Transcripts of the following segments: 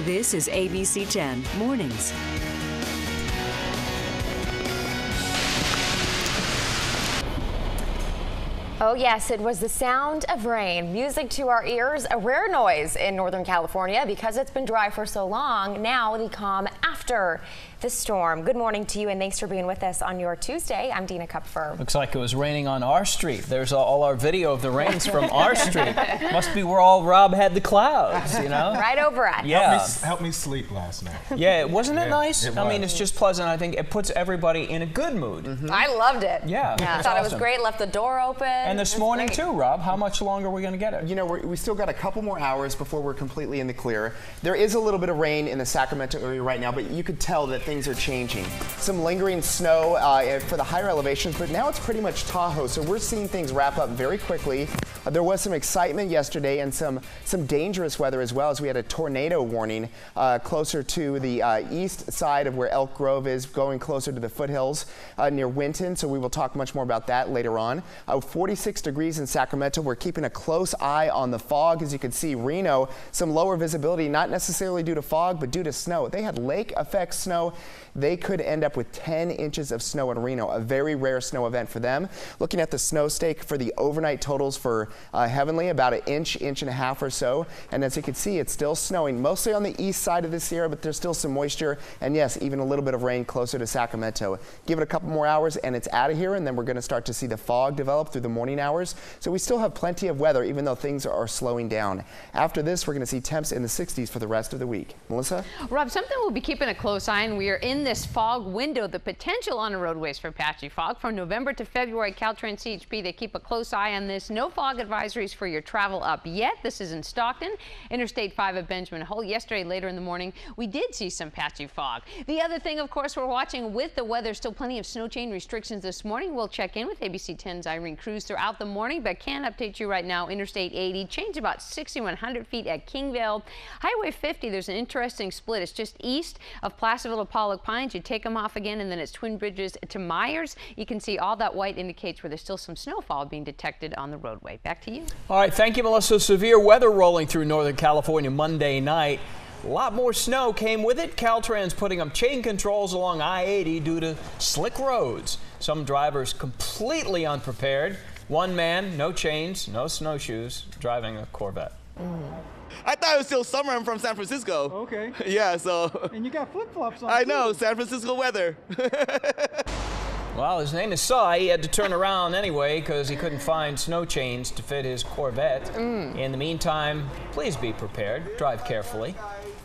This is ABC 10 Mornings. Oh yes, it was the sound of rain, music to our ears, a rare noise in Northern California because it's been dry for so long. Now the calm after the storm. Good morning to you and thanks for being with us on your Tuesday. I'm Dina Kupfer. Looks like it was raining on our street. There's all our video of the rains from our street. Must be where all Rob had the clouds, you know? Right over it. Yeah. Help me sleep last night. Yeah, wasn't it nice? It I mean, was. it's just pleasant. I think it puts everybody in a good mood. I loved it. Yeah. I thought it was great. Left the door open. And this morning too, Rob. How much longer are we going to get it? You know, we still got a couple more hours before we're completely in the clear. There is a little bit of rain in the Sacramento area right now, but you could tell that things are changing. Some lingering snow for the higher elevations, but now it's pretty much Tahoe, so we're seeing things wrap up very quickly. There was some excitement yesterday and some dangerous weather as well, as we had a tornado warning closer to the east side of where Elk Grove is, going closer to the foothills near Winton, so we will talk much more about that later on. 46 degrees in Sacramento. We're keeping a close eye on the fog. As you can see, Reno, some lower visibility, not necessarily due to fog, but due to snow. They had lake effect snow. They could end up with 10 inches of snow in Reno, a very rare snow event for them. Looking at the snow stake for the overnight totals for Heavenly, about an inch and a half or so. And as you can see, it's still snowing, mostly on the east side of the Sierra, but there's still some moisture. And yes, even a little bit of rain closer to Sacramento. Give it a couple more hours and it's out of here, and then we're going to start to see the fog develop through the morning hours. So we still have plenty of weather, even though things are slowing down. After this, we're going to see temps in the 60s for the rest of the week. Melissa? Rob, something we'll be keeping a close eye on. We are in this fog window, the potential on the roadways for patchy fog. From November to February, Caltrans CHP, they keep a close eye on this. No fog advisories for your travel up yet. This is in Stockton, Interstate 5 at Benjamin Hole. Yesterday, later in the morning, we did see some patchy fog. The other thing, of course, we're watching with the weather, still plenty of snow chain restrictions this morning. We'll check in with ABC 10's Irene Cruz throughout the morning, but can update you right now. Interstate 80 changed about 6,100 feet at Kingvale. Highway 50, there's an interesting split. It's just east of Placerville to Pollock Pines. You take them off again, and then it's Twin Bridges to Myers. You can see all that white indicates where there's still some snowfall being detected on the roadway. Back to you. All right, thank you, Melissa. Severe weather rolling through Northern California Monday night. A lot more snow came with it. Caltrans putting up chain controls along I-80 due to slick roads. Some drivers completely unprepared. One man, no chains, no snowshoes, driving a Corvette. I thought it was still summer. I'm from San Francisco. Okay. Yeah, so. And you got flip-flops on. I know, San Francisco weather. Well, his name is Cy. He had to turn around anyway because he couldn't find snow chains to fit his Corvette. In the meantime, please be prepared. Drive carefully.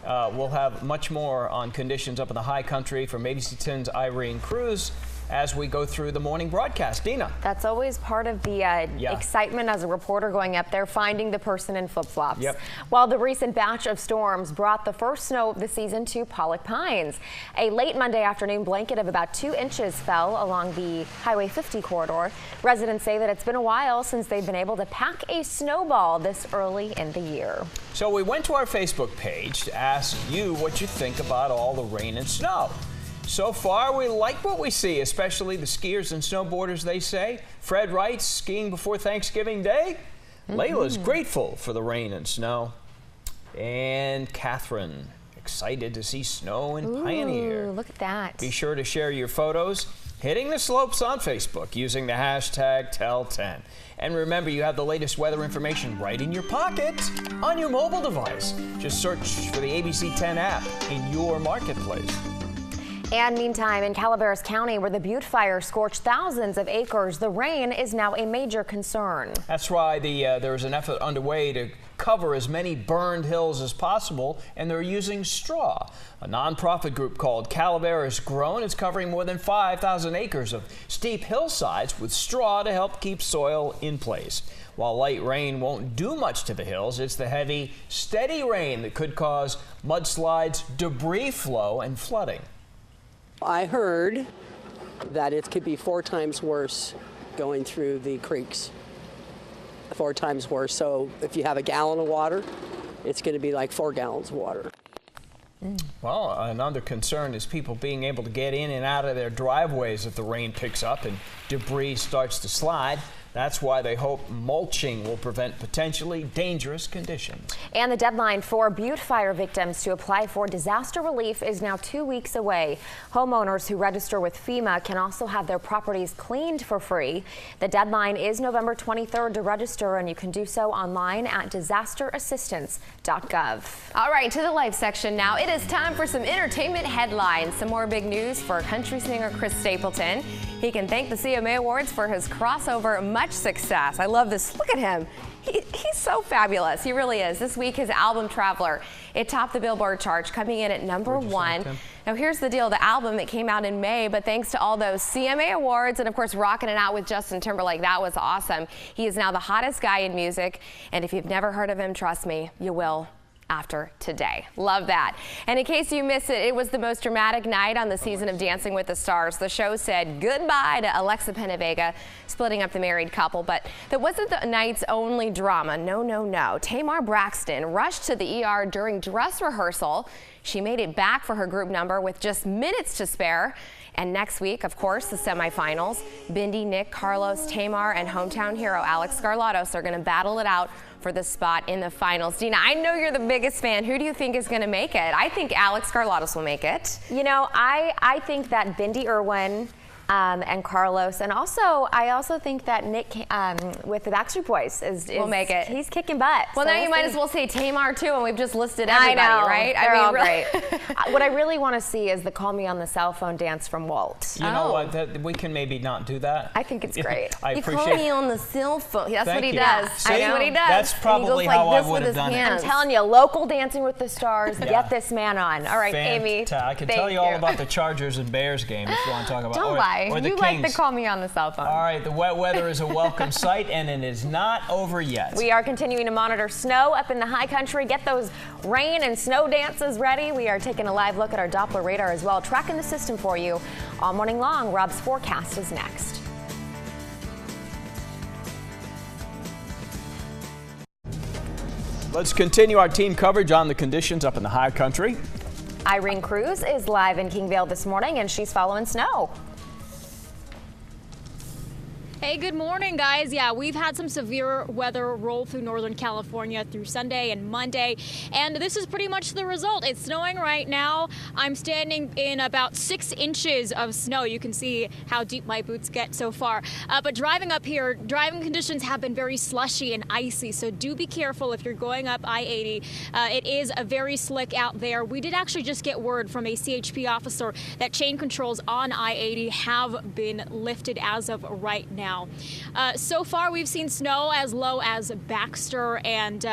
We'll have much more on conditions up in the high country from ABC 10's Irene Cruz as we go through the morning broadcast. Dina. That's always part of the excitement as a reporter going up there, finding the person in flip-flops. Yep. While the recent batch of storms brought the first snow of the season to Pollock Pines. A late Monday afternoon blanket of about 2 inches fell along the Highway 50 corridor. Residents say that it's been a while since they've been able to pack a snowball this early in the year. So we went to our Facebook page to ask you what you think about all the rain and snow. So far, we like what we see, especially the skiers and snowboarders, they say. Fred writes, skiing before Thanksgiving Day. Layla's grateful for the rain and snow. And Catherine, excited to see snow in Pioneer. Look at that. Be sure to share your photos hitting the slopes on Facebook using the hashtag #Tell10. And remember, you have the latest weather information right in your pocket on your mobile device. Just search for the ABC 10 app in your marketplace. And meantime, in Calaveras County, where the Butte fire scorched thousands of acres, the rain is now a major concern. That's why there is an effort underway to cover as many burned hills as possible, and they're using straw. A nonprofit group called Calaveras Grown is covering more than 5,000 acres of steep hillsides with straw to help keep soil in place. While light rain won't do much to the hills, it's the heavy, steady rain that could cause mudslides, debris flow, and flooding. I heard that it could be 4 times worse going through the creeks. 4 times worse. So if you have a gallon of water, it's going to be like 4 gallons of water. Well, another concern is people being able to get in and out of their driveways if the rain picks up and debris starts to slide. That's why they hope mulching will prevent potentially dangerous conditions. And the deadline for Butte fire victims to apply for disaster relief is now 2 weeks away. Homeowners who register with FEMA can also have their properties cleaned for free. The deadline is November 23rd to register, and you can do so online at disasterassistance.gov. All right, to the life section now. It is time for some entertainment headlines. Some more big news for country singer Chris Stapleton. He can thank the CMA Awards for his crossover Much Success. I love this. Look at him. He's so fabulous. He really is. This week, his album Traveler, it topped the Billboard charts, coming in at #1. Now, here's the deal. The album, it came out in May, but thanks to all those CMA Awards and, of course, rocking it out with Justin Timberlake, that was awesome. He is now the hottest guy in music, and if you've never heard of him, trust me, you will after today. Love that. And in case you missed it, it was the most dramatic night on the season of Dancing with the Stars. The show said goodbye to Alexa Penavega, splitting up the married couple. But that wasn't the night's only drama. No, no, no. Tamar Braxton rushed to the ER during dress rehearsal. She made it back for her group number with just minutes to spare. And next week, of course, the semifinals. Bindi, Nick, Carlos, Tamar, and hometown hero Alex Scarlatos are going to battle it out for the spot in the finals. Dina, I know you're the biggest fan. Who do you think is going to make it? I think Alex Scarlatos will make it. You know, I think that Bindi Irwin and Carlos, and I also think that Nick with the Backstreet Boys will make it. He's kicking butt. Well, so now you might as well say Tamar too, and we've just listed everybody, I know, right? They're all really. great. What I really want to see is the "Call Me on the Cell Phone" dance from Walt. You know what? We can maybe not do that. I think it's great. I You appreciate call me on the cell phone. That's what he does. See, I know what he does. That's probably and he goes how like I this would have with his done hands. it. I'm telling you, local Dancing with the Stars. Get this man on. All right, Amy. I can tell you all about the Chargers and Bears game if you want to talk about. Don't lie. Or the You Kings. like to call me on the cell phone. All right, the wet weather is a welcome sight, and it is not over yet. We are continuing to monitor snow up in the high country. Get those rain and snow dances ready. We are taking a live look at our Doppler radar as well, tracking the system for you all morning long. Rob's forecast is next. Let's continue our team coverage on the conditions up in the high country. Irene Cruz is live in Kingvale this morning, and she's following snow. Hey, good morning, guys. Yeah, we've had some severe weather roll through Northern California through Sunday and Monday, and this is pretty much the result. It's snowing right now. I'm standing in about 6 inches of snow. You can see how deep my boots get so far. But driving up here, driving conditions have been very slushy and icy, so do be careful if you're going up I-80. It is a very slick out there. We did actually just get word from a CHP officer that chain controls on I-80 have been lifted as of right now. So far, we've seen snow as low as Baxter, and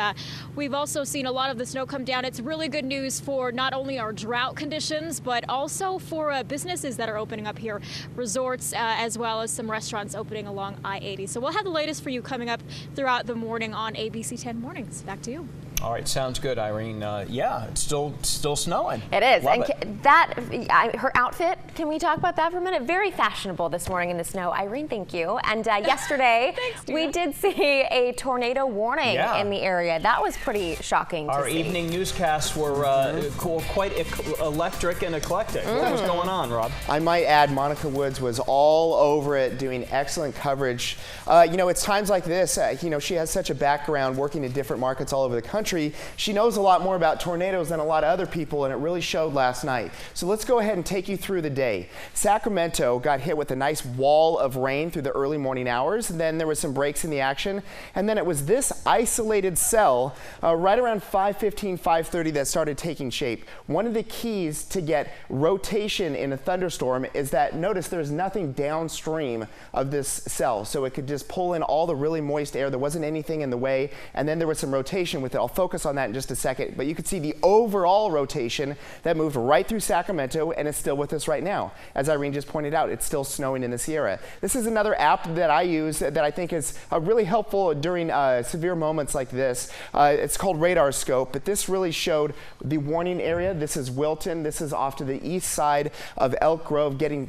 we've also seen a lot of the snow come down. It's really good news for not only our drought conditions, but also for businesses that are opening up here, resorts, as well as some restaurants opening along I-80. So we'll have the latest for you coming up throughout the morning on ABC 10 Mornings. Back to you. All right, sounds good, Irene. Yeah, it's still snowing. It is. Love And her outfit, can we talk about that for a minute? Very fashionable this morning in the snow. Irene, thank you. And yesterday, we did see a tornado warning in the area. That was pretty shocking to see. Our evening newscasts were quite electric and eclectic. What was going on, Rob? I might add, Monica Woods was all over it, doing excellent coverage. You know, it's times like this, you know, she has such a background working in different markets all over the country. She knows a lot more about tornadoes than a lot of other people, and it really showed last night. So let's go ahead and take you through the day. Sacramento got hit with a nice wall of rain through the early morning hours, and then there was some breaks in the action, and then it was this isolated cell right around 5:15, 5:30 that started taking shape. One of the keys to get rotation in a thunderstorm is that, notice there's nothing downstream of this cell, so it could just pull in all the really moist air. There wasn't anything in the way, and then there was some rotation with it. I'll focus on that in just a second, but you can see the overall rotation that moved right through Sacramento and is still with us right now. As Irene just pointed out, it's still snowing in the Sierra. This is another app that I use that I think is really helpful during severe moments like this. It's called Radar Scope, but this really showed the warning area. This is Wilton. This is off to the east side of Elk Grove, getting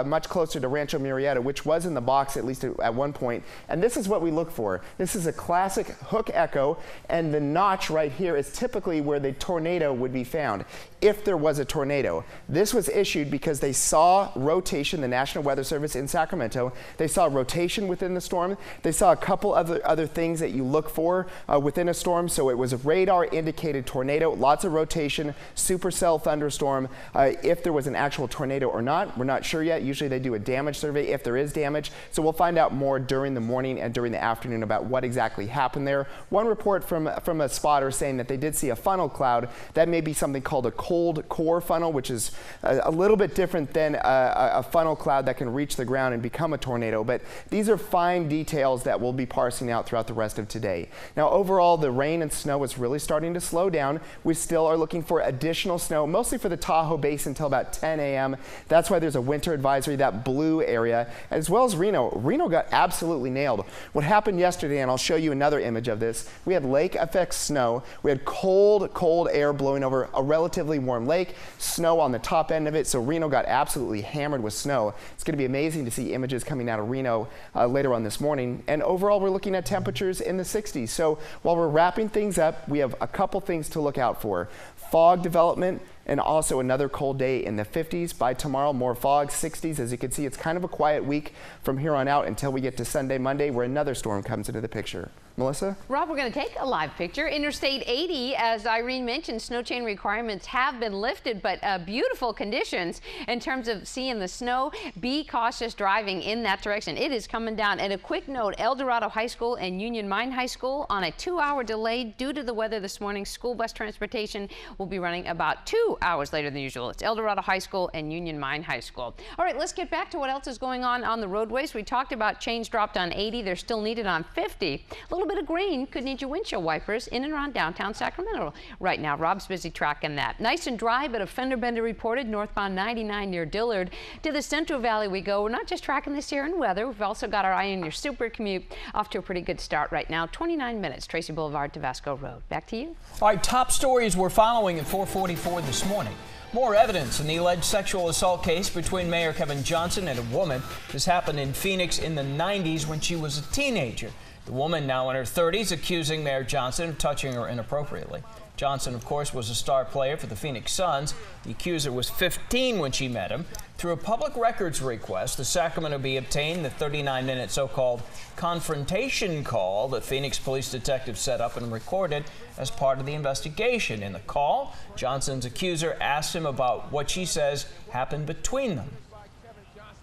much closer to Rancho Murrieta, which was in the box at least at one point. And this is what we look for. This is a classic hook echo, and the notch right here is typically where the tornado would be found, if there was a tornado. This was issued because they saw rotation, the National Weather Service in Sacramento. They saw rotation within the storm. They saw a couple other things that you look for within a storm. So it was a radar indicated tornado, lots of rotation, supercell thunderstorm. If there was an actual tornado or not, we're not sure yet. Usually they do a damage survey if there is damage. So we'll find out more during the morning and during the afternoon about what exactly happened there. One report from a spotter saying that they did see a funnel cloud. That may be something called a cold core funnel, which is a little bit different than a funnel cloud that can reach the ground and become a tornado. But these are fine details that we'll be parsing out throughout the rest of today. Now, overall, the rain and snow is really starting to slow down. We still are looking for additional snow, mostly for the Tahoe Basin until about 10 a.m. That's why there's a winter advisory, that blue area, as well as Reno. Reno got absolutely nailed. What happened yesterday, and I'll show you another image of this, we had lake effect snow. We had cold air blowing over a relatively warm lake, snow on the top end of it, so Reno got absolutely hammered with snow. It's going to be amazing to see images coming out of Reno later on this morning. And overall, we're looking at temperatures in the 60s. So while we're wrapping things up, we have a couple things to look out for. Fog development, and also another cold day in the 50s. By tomorrow, more fog, 60s. As you can see, it's kind of a quiet week from here on out until we get to Sunday, Monday, where another storm comes into the picture. Melissa? Rob, we're going to take a live picture. Interstate 80, as Irene mentioned, snow chain requirements have been lifted, but beautiful conditions in terms of seeing the snow. Be cautious driving in that direction. It is coming down. And a quick note, El Dorado High School and Union Mine High School on a 2-hour delay due to the weather this morning. School bus transportation will be running about 2 hours later than usual. It's El Dorado High School and Union Mine High School. All right, let's get back to what else is going on the roadways. We talked about chains dropped on 80. They're still needed on 50. A little bit of green could need your windshield wipers in and around downtown Sacramento right now. Rob's busy tracking that. Nice and dry, but a fender bender reported northbound 99 near Dillard. To the Central Valley we go. We're not just tracking this here in weather. We've also got our eye on your super commute. Off to a pretty good start right now. 29 minutes, Tracy Boulevard to Vasco Road. Back to you. All right, top stories we're following at 4:44 this morning. More evidence in the alleged sexual assault case between Mayor Kevin Johnson and a woman. This happened in Phoenix in the 90s when she was a teenager. The woman, now in her 30s, accusing Mayor Johnson of touching her inappropriately. Johnson, of course, was a star player for the Phoenix Suns. The accuser was 15 when she met him. Through a public records request, the Sacramento Bee obtained the 39-minute so-called confrontation call that Phoenix police detectives set up and recorded as part of the investigation. In the call, Johnson's accuser asked him about what she says happened between them.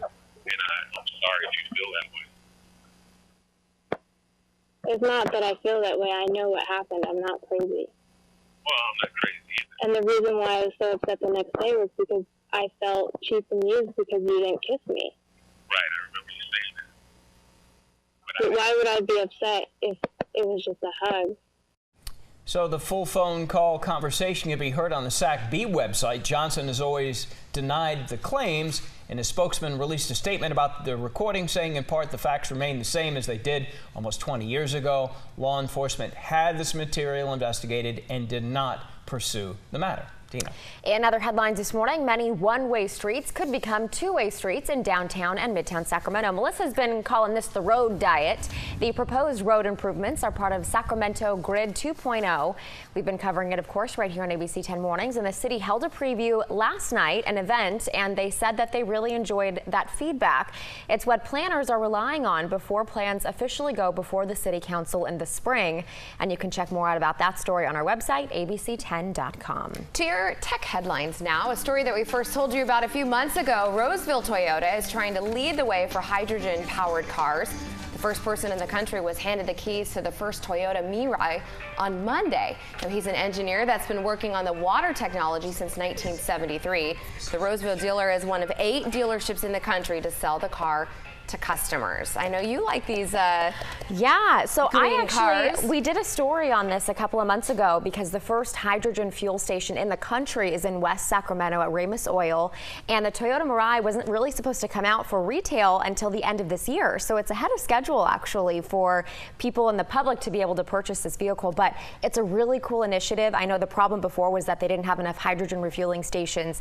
And I'm sorry if you feel that way. It's not that I feel that way. I know what happened. I'm not crazy. Well, I'm not crazy either. And the reason why I was so upset the next day was because I felt cheap and used because you didn't kiss me. Right, I remember you saying that. But why would I be upset if it was just a hug? So the full phone call conversation can be heard on the SAC-B website. Johnson has always denied the claims, and his spokesman released a statement about the recording, saying in part the facts remain the same as they did almost 20 years ago. Law enforcement had this material investigated and did not pursue the matter. Dina. In other headlines this morning, many one-way streets could become two-way streets in downtown and midtown Sacramento. Melissa's been calling this the road diet. The proposed road improvements are part of Sacramento Grid 2.0. We've been covering it, of course, right here on ABC 10 Mornings. And the city held a preview last night, an event, and they said that they really enjoyed that feedback. It's what planners are relying on before plans officially go before the city council in the spring. And you can check more out about that story on our website, abc10.com. To your tech headlines now, a story that we first told you about a few months ago. Roseville Toyota is trying to lead the way for hydrogen-powered cars. The first person in the country was handed the keys to the first Toyota Mirai on Monday. Now, he's an engineer that's been working on the water technology since 1973. The Roseville dealer is one of 8 dealerships in the country to sell the car to customers. I know you like these yeah, so cars. We did a story on this a couple of months ago because the first hydrogen fuel station in the country is in West Sacramento at Ramus Oil, and the Toyota Mirai wasn't really supposed to come out for retail until the end of this year. So it's ahead of schedule actually for people in the public to be able to purchase this vehicle, but it's a really cool initiative. I know the problem before was that they didn't have enough hydrogen refueling stations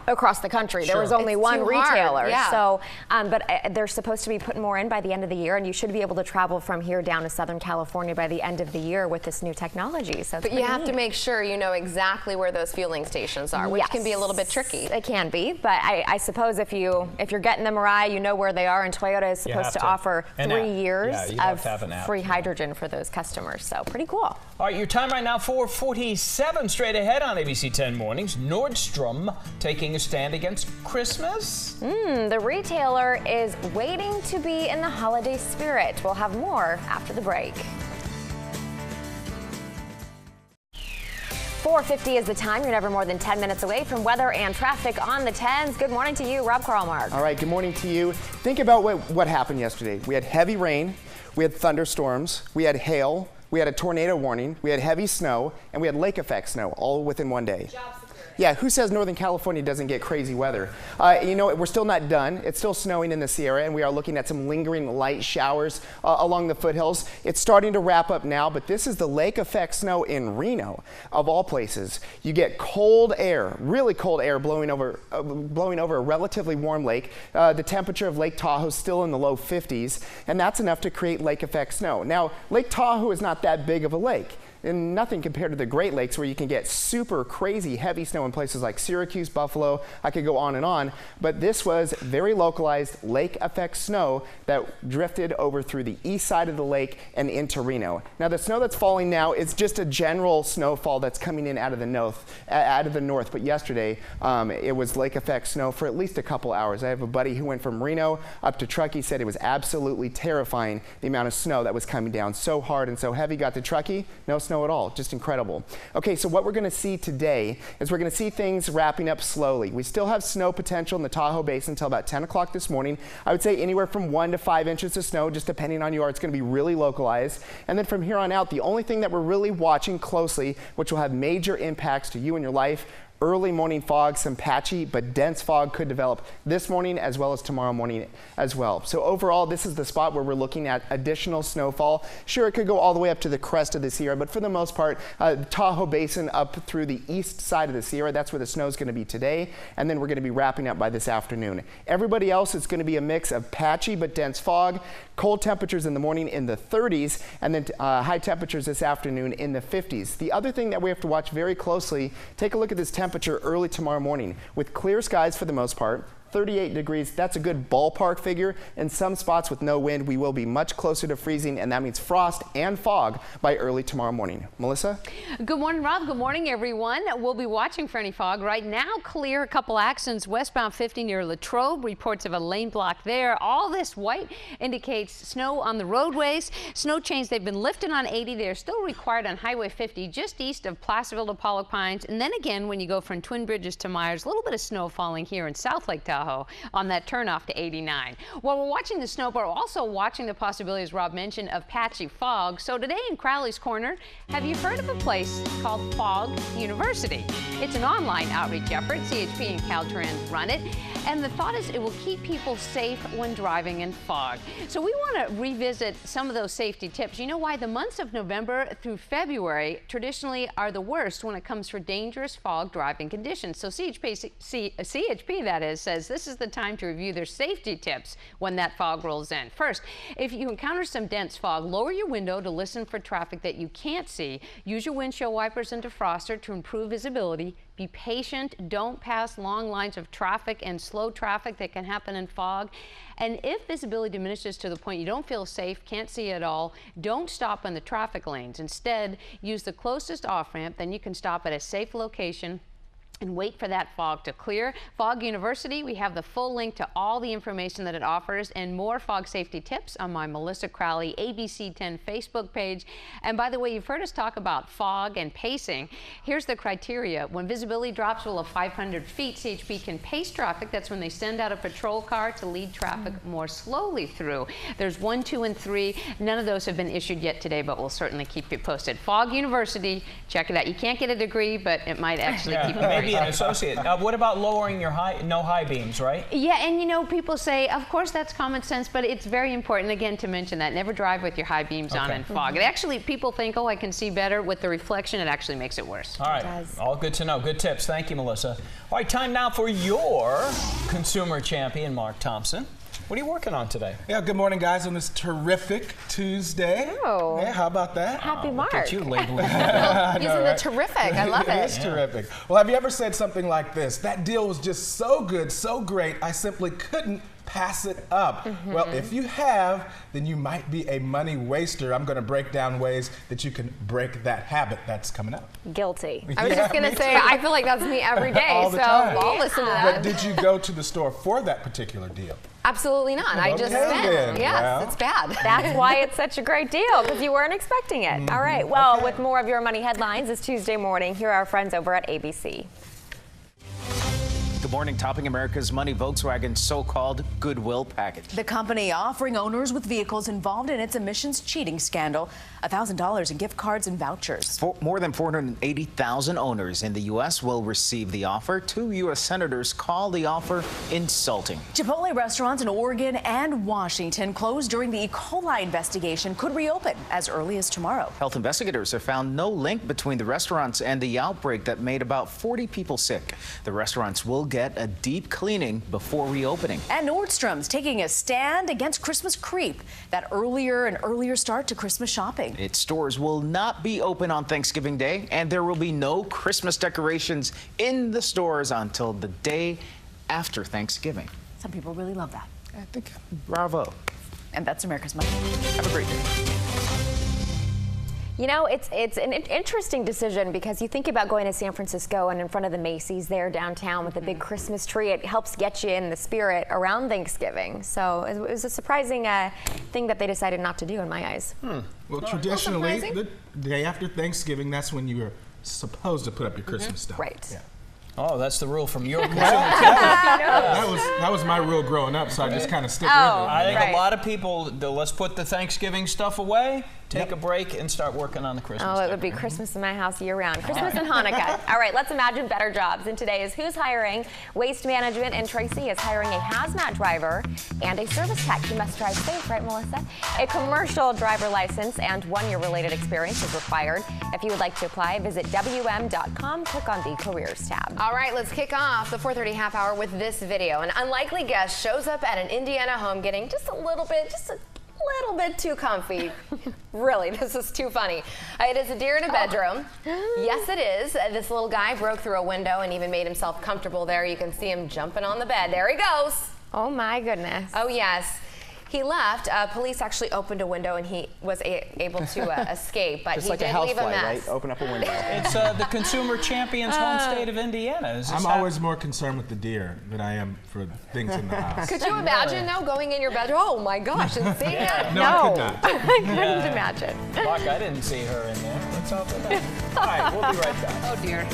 across the country. There was only It's one too hard, retailer. yeah. So, but they're supposed to be putting more in by the end of the year, and you should be able to travel from here down to Southern California by the end of the year with this new technology. So, but you have to make sure you know exactly where those fueling stations are, which can be a little bit tricky. It can be, but I suppose if you're getting them right, you know where they are, and Toyota is supposed to offer 3 years of free hydrogen for those customers. So pretty cool. All right, your time right now, 4:47 straight ahead on ABC 10 Mornings. Nordstrom taking a stand against Christmas. The retailer is waiting to be in the holiday spirit. We'll have more after the break. 4:50 is the time. You're never more than 10 minutes away from weather and traffic on the 10s. Good morning to you, Rob Karlmark. All right, good morning to you. Think about what happened yesterday. We had heavy rain, we had thunderstorms, we had hail, we had a tornado warning, we had heavy snow, and we had lake effect snow all within one day. Yeah, who says Northern California doesn't get crazy weather? You know, we're still not done. It's still snowing in the Sierra, and we are looking at some lingering light showers along the foothills. It's starting to wrap up now, but this is the lake effect snow in Reno, of all places. You get cold air, really cold air blowing over a relatively warm lake. The temperature of Lake Tahoe is still in the low 50s, and that's enough to create lake effect snow. Now, Lake Tahoe is not that big of a lake. And nothing compared to the Great Lakes, where you can get super crazy heavy snow in places like Syracuse, Buffalo. I could go on and on, but this was very localized lake effect snow that drifted over through the east side of the lake and into Reno. Now, the snow that's falling now is just a general snowfall that's coming in out of the north. But yesterday, it was lake effect snow for at least a couple hours. I have a buddy who went from Reno up to Truckee, said it was absolutely terrifying, the amount of snow that was coming down so hard and so heavy. Got to Truckee, no snow at all, just incredible. Okay, so what we're going to see today is we're going to see things wrapping up slowly. We still have snow potential in the Tahoe Basin until about 10 o'clock this morning. I would say anywhere from 1 to 5 inches of snow, just depending on you are. It's going to be really localized. And then from here on out, the only thing that we're really watching closely, which will have major impacts to you and your life, early morning fog. Some patchy but dense fog could develop this morning as well as tomorrow morning as well. So overall, this is the spot where we're looking at additional snowfall. Sure, it could go all the way up to the crest of the Sierra, but for the most part, Tahoe Basin up through the east side of the Sierra, that's where the snow is going to be today, and then we're going to be wrapping up by this afternoon. Everybody else, it's going to be a mix of patchy but dense fog, cold temperatures in the morning in the 30s, and then high temperatures this afternoon in the 50s. The other thing that we have to watch very closely, take a look at this temperature early tomorrow morning. With clear skies for the most part, 38 degrees, that's a good ballpark figure. In some spots with no wind, we will be much closer to freezing, and that means frost and fog by early tomorrow morning. Melissa? Good morning, Rob. Good morning, everyone. We'll be watching for any fog. Right now, clear. A couple accidents westbound 50 near Latrobe. Reports of a lane block there. All this white indicates snow on the roadways. Snow chains, they've been lifted on 80. They're still required on Highway 50 just east of Placerville to Pollock Pines. And then again, when you go from Twin Bridges to Myers, a little bit of snow falling here in South Lake Tahoe on that turnoff to 89. Well, we're watching the snow, but we're also watching the possibility, as Rob mentioned, of patchy fog. So today in Crowley's Corner, have you heard of a place called Fog University? It's an online outreach effort. CHP and Caltrans run it. And the thought is it will keep people safe when driving in fog. So we want to revisit some of those safety tips. You know why the months of November through February traditionally are the worst when it comes for dangerous fog driving conditions. So CHP that is, says this is the time to review their safety tips when that fog rolls in. First, if you encounter some dense fog, lower your window to listen for traffic that you can't see. Use your windshield wipers and defroster to improve visibility. Be patient. Don't pass long lines of traffic and slow traffic that can happen in fog. And if visibility diminishes to the point you don't feel safe, can't see at all, don't stop in the traffic lanes. Instead, use the closest off-ramp. Then you can stop at a safe location and wait for that fog to clear. Fog University, we have the full link to all the information that it offers and more fog safety tips on my Melissa Crowley ABC 10 Facebook page. And by the way, you've heard us talk about fog and pacing. Here's the criteria. When visibility drops below 500 feet, CHP can pace traffic. That's when they send out a patrol car to lead traffic more slowly through. There's 1, 2, and 3. None of those have been issued yet today, but we'll certainly keep you posted. Fog University, check it out. You can't get a degree, but it might actually keep you Maybe an associate. What about lowering your no high beams, right? Yeah, and you know, people say, of course that's common sense, but it's very important, again, to mention that. Never drive with your high beams on in fog. It actually, people think, oh, I can see better. With the reflection, it actually makes it worse. All right, all good to know. Good tips. Thank you, Melissa. All right, time now for your consumer champion, Mark Thompson. What are you working on today? Yeah, good morning, guys, on this terrific Tuesday. Oh. Yeah, how about that? Happy Mark. Look at you labeling. Using the terrific. I love it. It is terrific. Well, have you ever said something like this? That deal was just so good, so great, I simply couldn't pass it up. Well, if you have, then you might be a money waster. I'm going to break down ways that you can break that habit. That's coming up. Guilty. I was just going to say, I feel like that's me every day, All the so time. I'll listen to that. But did you go to the store for that particular deal? Absolutely not. I just Okay, spent. then. Yes, Well. it's bad. That's why it's such a great deal, because you weren't expecting it. All right, well, with more of your money headlines this Tuesday morning, here are our friends over at ABC. Good morning. Topping America's Money, Volkswagen's so-called goodwill package. The company offering owners with vehicles involved in its emissions cheating scandal $1,000 in gift cards and vouchers. More than 480,000 owners in the U.S. will receive the offer. 2 U.S. senators call the offer insulting. Chipotle restaurants in Oregon and Washington closed during the E. coli investigation could reopen as early as tomorrow. Health investigators have found no link between the restaurants and the outbreak that made about 40 people sick. The restaurants will get a deep cleaning before reopening. And Nordstrom's taking a stand against Christmas creep, that earlier and earlier start to Christmas shopping. Its stores will not be open on Thanksgiving Day, and there will be no Christmas decorations in the stores until the day after Thanksgiving. Some people really love that. I think, bravo. And that's America's Money. Have a great day. You know, it's an interesting decision because you think about going to San Francisco and in front of the Macy's there downtown with a big Christmas tree. It helps get you in the spirit around Thanksgiving. So it was a surprising thing that they decided not to do in my eyes. Well, traditionally, the day after Thanksgiving, that's when you are supposed to put up your Christmas stuff. Right. Yeah. Oh, that's the rule from your consumer. That was my rule growing up, so I just kind of stick with it. I think a lot of people, let's put the Thanksgiving stuff away, take a break, and start working on the Christmas. Oh, it would be Christmas in my house year-round. Christmas and Hanukkah. All right, let's imagine better jobs. And today's Who's Hiring? Waste Management in Tracy is hiring a hazmat driver and a service tech. You must drive safe, right, Melissa? A commercial driver license and one-year related experience is required. If you would like to apply, visit WM.com, click on the Careers tab. All right, let's kick off the 4:30 half hour with this video. An unlikely guest shows up at an Indiana home getting just a little bit too comfy. Really, this is too funny. It is a deer in a bedroom. Yes, it is. This little guy broke through a window and even made himself comfortable there. You can see him jumping on the bed. There he goes. Oh my goodness. Oh yes. He left. Police actually opened a window and he was able to escape, but Just he like did a housefly, leave a mess. right? Open up a window. It's the consumer champion's home state of Indiana. I'm always more concerned with the deer than I am for things in the house. Could you imagine, though, going in your bedroom? Oh, my gosh, and seeing it? No, I could not. I couldn't imagine. Mark, I didn't see her in there. What's up with that? All right, we'll be right back. Oh, dear.